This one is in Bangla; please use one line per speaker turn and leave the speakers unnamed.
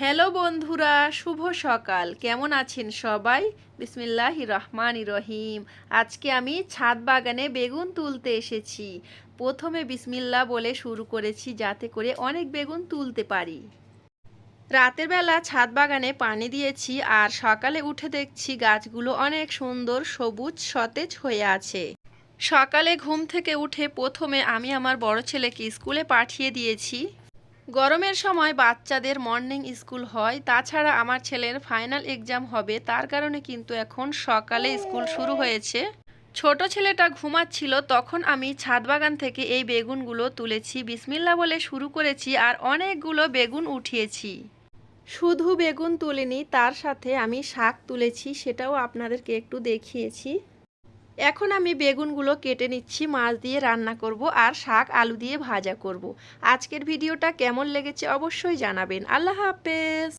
হ্যালো বন্ধুরা, শুভ সকাল। কেমন আছেন সবাই? বিসমিল্লাহির রহমানির রহিম। আজকে আমি ছাদ বাগানে বেগুন তুলতে এসেছি। প্রথমে বিসমিল্লাহ বলে শুরু করেছি যাতে করে অনেক বেগুন তুলতে পারি। রাতের বেলা ছাদ বাগানে পানি দিয়েছি আর সকালে উঠে দেখছি গাছগুলো অনেক সুন্দর সবুজ সতেজ হয়ে আছে। সকালে ঘুম থেকে উঠে প্রথমে আমি আমার বড় ছেলেকে স্কুলে পাঠিয়ে দিয়েছি। গরমের সময় বাচ্চাদের মর্নিং স্কুল হয়, তাছাড়া আমার ছেলের ফাইনাল এক্সাম হবে, তার কারণে কিন্তু এখন সকালে স্কুল শুরু হয়েছে। ছোট ছেলেটা ঘুমাচ্ছিল, তখন আমি ছাদ বাগান থেকে এই বেগুনগুলো তুলেছি, বিসমিল্লাহ বলে শুরু করেছি আর অনেকগুলো বেগুন উঠিয়েছি। শুধু বেগুন তুলিনি, তার সাথে আমি শাক তুলেছি, সেটাও আপনাদেরকে একটু দেখিয়েছি। এখন আমি বেগুনগুলো কেটে নিচ্ছি, মাছ দিয়ে রান্না করব আর শাক আলু দিয়ে ভাজা করব। আজকের ভিডিওটা কেমন লেগেছে অবশ্যই জানাবেন। আল্লাহ হাফেজ।